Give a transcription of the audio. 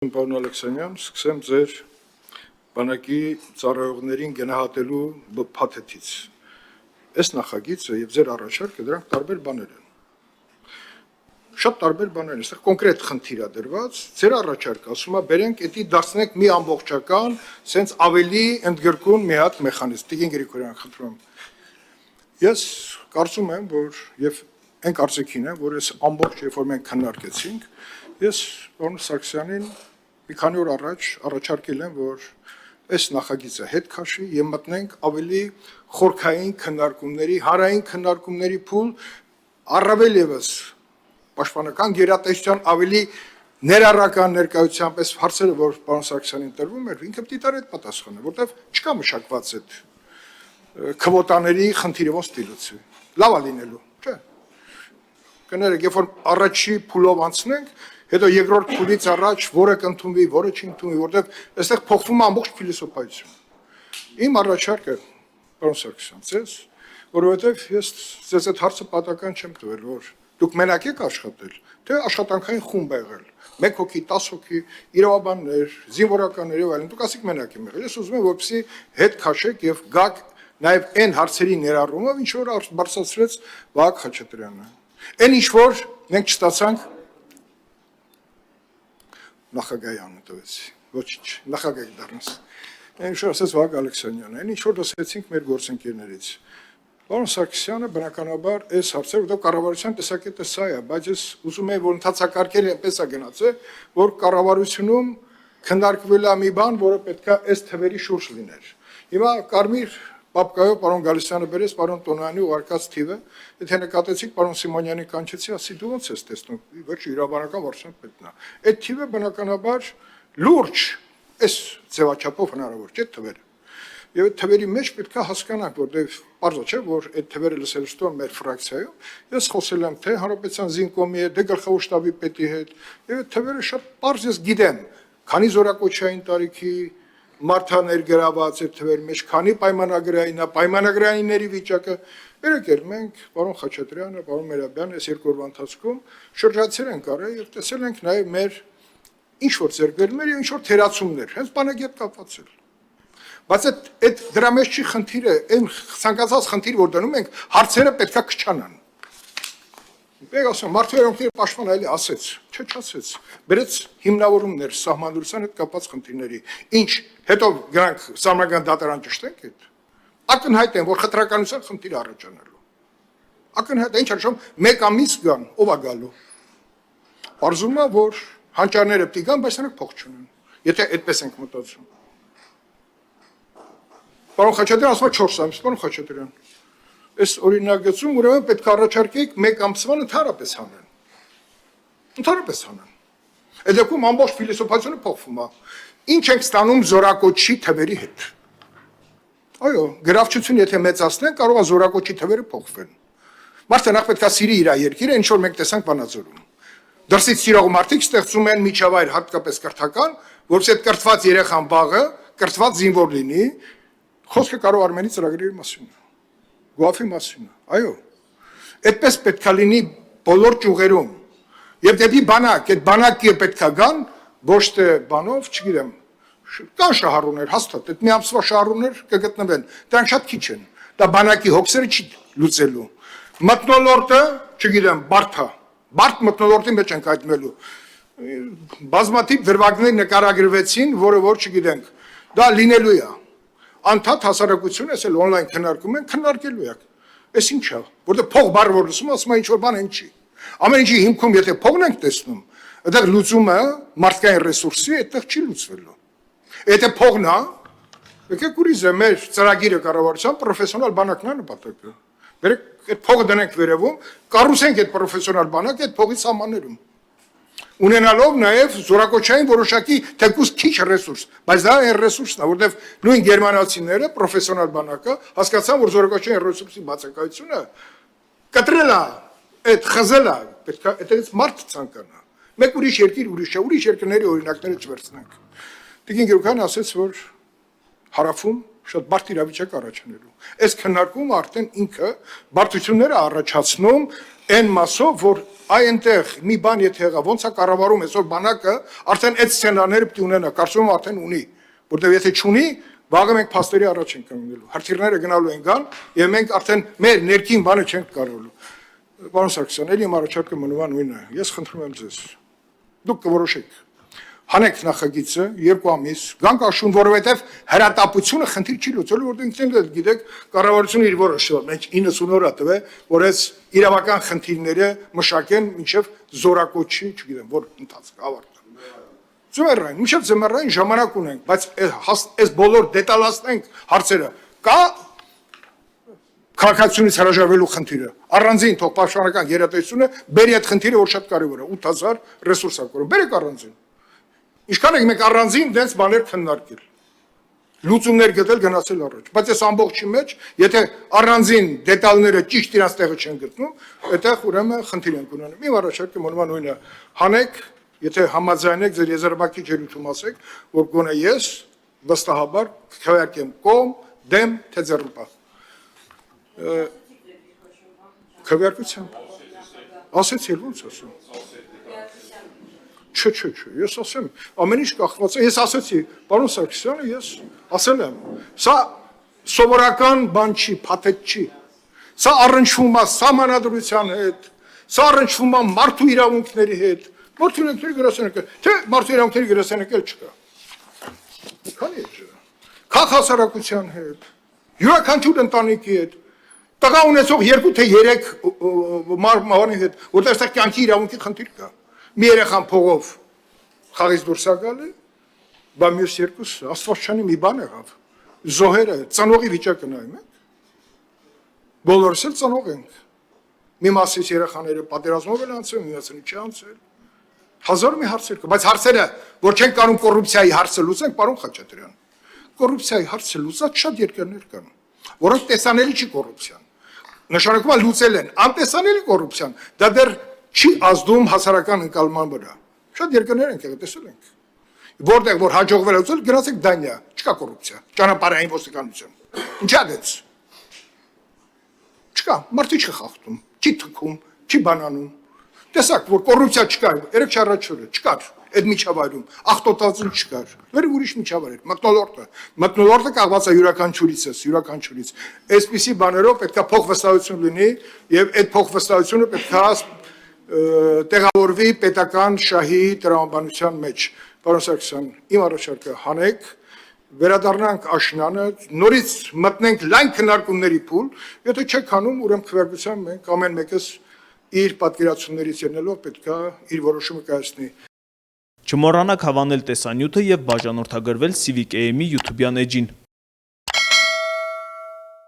Պարոն Ալեքսանյան, սկսեմ ձեր բանակի ծառայողներին գնահատելու փաթեթից։ Այս նախագիծը եւ ձեր առաջարկը դրանք տարբեր բաներ են։ Շատ տարբեր բաներ են, այստեղ կոնկրետ խնդիր է դրված, ձեր առաջարկը ասում է բերենք էդի դարձնենք մի ամբողջական, սենց ավելի ընդգրկուն մի հատ մեխանիզմ։ Տիկին Գրիգորյան, խնդրում եմ։ Ես կարծում եմ, որ եւ այն կարծիքին է, որ այս ամբողջ երբ որ մենք քննարկեցինք, ես պարոն Սարգսյանին մի քանի օր առաջ առաջարկել եմ, որ այս նախագիծը հետ քաշի եւ մտնենք ավելի խորքային քննարկումների, հարային քննարկումների փուլ, առավել եւս պաշտպանական գերատեսչության ավելի ներառական ներկայությամբ այս հարցերը, որ պարոն Սարգսյանին տրվում էր, ինքը պետք է տար այդ պատասխանը, որտեվ չկա մշակված այդ քվոտաների խնդիրը ոնց դիլուցի։ Լավ է լինելու, չէ։ Կներեք, երբ որ առաջի փուլով անցնենք, հետո երկրորդ փուլից առաջ որը կընդունվի, որը չընդունվի, որտեղ այստեղ փոխվում է ամբողջ փիլիսոփայությունը։ Իմ առաջարկը, պարոն Սարգսյան, ձեզ, որովհետև ես ձեզ այդ հարցը պատական չեմ տվել, որ դուք մենակ եք աշխատել, թե աշխատանքային խումբ եղել, 1 հոգի, 10 հոգի, իրավաբաններ, զինվորականներ եւ այլն, դուք ասիք մենակ եմ եղել։ Ես ուզում եմ, որպեսզի հետ քաշեք եւ գաք նաեւ այն հարցերի ներառումով, ինչ որ բարձրացրեց Վահագ Խաչատրյանը։ Այն ինչ որ մենք չստացանք նախագահյանը տվեցի, ոչինչ, նախագահ դառնաս։ Այն ինչ որ ասեց Վահագ Ալեքսանյանը, այն ինչ որ լսեցինք մեր գործընկերներից։ Պարոն Սարգսյանը բնականաբար այս հարցերը, որտեղ կառավարության տեսակետը սա է, բայց ես ուզում եմ, որ ընթացակարգերը այնպես է գնացել, որ կառավարությունում քննարկվել է մի բան, որը պետքա այս թվերի շուրջ լիներ։ Հիմա Կարմիր Պապկայով պարոն Գալստյանը բերեց պարոն Տոնյանի ուղարկած թիվը, եթե նկատեցիք պարոն Սիմոնյանի կանչեցի, ասի դու ոնց ես տեսնում, ոչ իրավաբանական վարչության պետքն է։ Այդ թիվը բնականաբար լուրջ այս ձևաչափով հնարավոր չէ թվերը։ Եվ այդ թվերի մեջ պետքա հասկանանք, որտեղ պարզ չէ, որ այդ թվերը լսելուց հետո մեր ֆրակցիայում ես խոսել եմ թե Հանրապետության զինկոմի հետ, թե գլխավոր շտաբի պետի հետ, եւ այդ թվերը շատ պարզ ես գիտեմ, քանի զորակոչային տարիքի մարդա ներգրաված այդ թվերի մեջ, քանի պայմանագրային, պայմանագրայինների վիճակը, երեք մենք, պարոն Խաչատրյանը, պարոն Մերաբյանը, այս երկու օրվա ընթացքում շրջացել ենք արել եւ տեսել ենք նաեւ մեր ինչ որ ձեռքբերումներ եւ ինչ որ թերացումներ, հենց բանակի հետ կապված է։ Բայց այդ դրա մեջ չի խնդիրը, այն ցանկացած խնդիր, որ դնում ենք, հարցերը պետքա քչանան։ Մենք ասում մարդու երոնքները պաշտպան այլի ասեց, չէ չասեց, բերեց հիմնավորումներ սահմանադրության հետ կապված խնդիրների, ինչ հետո գրանք սահմանական դատարան ճշտենք այդ, ակնհայտ են, որ խտրականության խնդիր առաջանալու, ակնհայտ է, ինչ արժում, 1 ամիս գան, ով է գալու, պարզում է, որ հանճարները պիտի գան, բայց նրանք փող չունեն, եթե այդպես ենք մտածում։ Պարոն Խաչատրյան ասում է 4 ամիս, պարոն Խաչատրյան, այս օրինագծում ուրեմն պետք է առաջարկենք 1 ամսվան ընդհանրապես հանեն։ Ընդհանրապես հանեն։ Այդ դեպքում ամբողջ փիլիսոփայությունը փոխվում է։ Ինչ ենք ստանում զորակոչի թվերի հետ։ Այո, գրավչություն եթե մեծացնեն, կարող է զորակոչի թվերը փոխվեն։ Մարդը նախ պետք է սիրի իր երկիրը, ինչ որ մենք տեսանք Վանաձորում։ Դրսից սիրող մարդիկ ստեղծում են միջավայր հատկապես կրթական, որովհետեւ այդ կրթված երեխան վաղը կրթված զինվոր լինի, խոսքը կարող Արմենի ծրագրերի մասին է։ Գուաֆի մասին է, այո։ Այդպես պետք է լինի բոլոր ճյուղերում։ Եվ դեպի բանակ, այդ բանակը պետք է գան, ոչ թե բանով, չգիտեմ, կան շահառուներ, հաստատ, այդ մի ամսվա շահառուներ կգտնվեն, դրանք շատ քիչ են, դա բանակի հոգսերը չի լուծելու։ Մթնոլորտը, չգիտեմ, բարդ է, բարդ մթնոլորտի մեջ ենք հայտնվելու։ Բազմաթիվ դրվագներ նկարագրվեցին, որը որ չգիտենք, դա լինելու է։ Անդադ հասարակությունը ասել օնլայն քննարկում են, քննարկելու եք։ Էս ինչ է, որտեղ փող բառը որ լսում, ասում է ինչ որ բան են չի։ Ամեն ինչի հիմքում եթե փողն ենք տեսնում, այդտեղ լուծումը մարդկային ռեսուրսի այդտեղ չի լուծվելու։ Եթե փողն է, եկեք ուրիշ է մեր ծրագիրը կառավարության պրոֆեսիոնալ բանակն է նպատակը։ Բերեք այդ փողը դնենք վերևում, կառուցենք այդ պրոֆեսիոնալ բանակը այդ փողի սահմաններում։ Ունենալով նաև զորակոչային որոշակի թեկուզ քիչ ռեսուրս, բայց դա այն ռեսուրսն է, որտեղ նույն գերմանացիները պրոֆեսիոնալ բանակը հասկացան, որ զորակոչային ռեսուրսի բացակայությունը կտրել է, այդ խզել է, պետք է այդտեղից մարդ ցանկանա։ Մեկ ուրիշ երկիր ուրիշ է, ուրիշ երկրների օրինակները չվերցնենք։ Տիկին Գերուկյանը ասեց, որ հարավում շատ բարդ իրավիճակ առաջանելու։ Այս քննարկումը արդեն ինքը բարդությունները առաջացնում այն մասով, որ այնտեղ մի բան եթե եղա, ոնց է կառավարում այսօր բանակը, արդեն այդ սցենարները պետք է ունենա, կարծում եմ արդեն ունի, որտեղ եթե չունի, վաղը մենք փաստերի առաջ ենք կանգնելու, հրթիռները գնալու են գան, եւ մենք արդեն մեր ներքին բանը չենք կարողանալու։ Պարոն Սարգսյան, ելի իմ առաջարկը մնում է նույնը, ես խնդրում եմ ձեզ, դուք կորոշեք, հանեք նախագիծը 2 ամիս, գանք աշուն, որովհետև հրատապությունը խնդիր չի լուծելու, որտեղ ինքներդ գիտեք, կառավարությունը իր որոշում, մենք 90 օր տվե, որ այս իրավական խնդիրները մշակեն մինչև զորակոչի, չգիտեմ, որ ընթացք ավարտը։ Ձմեռային, մինչև ձմեռային ժամանակ ունենք, բայց այս բոլոր դետալացնենք հարցերը, կա քաղաքացիությունից հրաժարվելու խնդիրը, առանձին թող պաշտպանական գերատեսչությունը բերի այդ խնդիրը, որ շատ կարևոր է, 8000 ռեսուրս է կորում, բերեք առանձին։ Ինչքան եք մենք առանձին դենց բաներ քննարկել, լուծումներ գտել գնացել առաջ, բայց այս ամբողջի մեջ, եթե առանձին դետալները ճիշտ իրաց տեղը չեն գտնում, այդտեղ ուրեմն խնդիր ենք ունենում։ Իմ առաջարկը մնում է նույնը, հանեք, եթե համաձայնեք ձեր եզրամակի ջերուցում ասեք, որ գոնե ես վստահաբար քվեարկեմ կողմ, դեմ, թե ձեռնպահ։ Քվեարկությամբ։ Ասեցի, ո՞նց ասում։ Չէ, ես ասեմ, ամեն ինչ կախված է, ես ասեցի, պարոն Սարգսյանը, ես ասել եմ, սա սովորական բան չի, փաթեթ չի, սա առնչվում է սահմանադրության հետ, սա առնչվում է մարդու իրավունքների հետ, մարդու իրավունքների գրասենյակը, թե մարդու իրավունքների գրասենյակը չկա։ Քանի է, քաղաքասարակության հետ, յուրաքանչյուր ընտանիքի հետ, տղա ունեցող 2 թե 3 մարմնի հետ, որտեղ այստեղ կյանքի իրավունքի խնդիր կա։ Մի երեխան փողով խաղից դուրս է գալի, բա մյուս երկուսը աստվածչանի մի բան եղավ, զոհերը ծնողի վիճակը նայում ենք, բոլորս էլ ծնող ենք, մի մասից երեխաները պատերազմով են անցել, մյուսը չի անցել, հազար մի հարցեր կա, բայց հարցերը, որ չեն կարող կոռուպցիայի հարցը լուծենք, պարոն Խաչատրյան, կոռուպցիայի հարցը լուծած շատ երկրներ կան, որոնք տեսանելի չի կոռուպցիան, նշանակում է լուծել են, անտեսանելի կոռուպցիան, դա դեռ չի ազդում հասարակական ընկալման վրա։ Շատ երկրներ ենք եղել, տեսել ենք։ Որտեղ որ հաջողվել է լուծել, գնացեք Դանիա, չկա կոռուպցիա, ճանապարհային ոստիկանություն։ Ինչա դեց։ Չկա, մարդը չի խախտում, չի թքում, չի բանանում։ Տեսակ, որ կոռուպցիա չկա, երեք չառաջորը չկար այդ միջավայրում, ախտոտածին չկար։ Վերև ուրիշ միջավայր էր, մթնոլորտը կախված է յուրաքանչյուրից։ Այսպիսի բաներով պետք է փոխվստահություն լինի եւ այդ փոխվստահությունը պետք է տեղավորվի պետական շահի տրամաբանության մեջ։ Պարոն Սարգսյան, իմ առաջարկը հանեք, վերադառնանք աշնանը, նորից մտնենք լայն քննարկումների փուլ, եթե չեք հանում, ուրեմն քվեարկությամբ մենք ամեն մեկս իր պատկերացումներից ելնելով պետք է իր որոշումը կայացնի։ Չմոռանաք հավանել տեսանյութը եւ բաժանորդագրվել Civic AM-ի YouTube-յան էջին։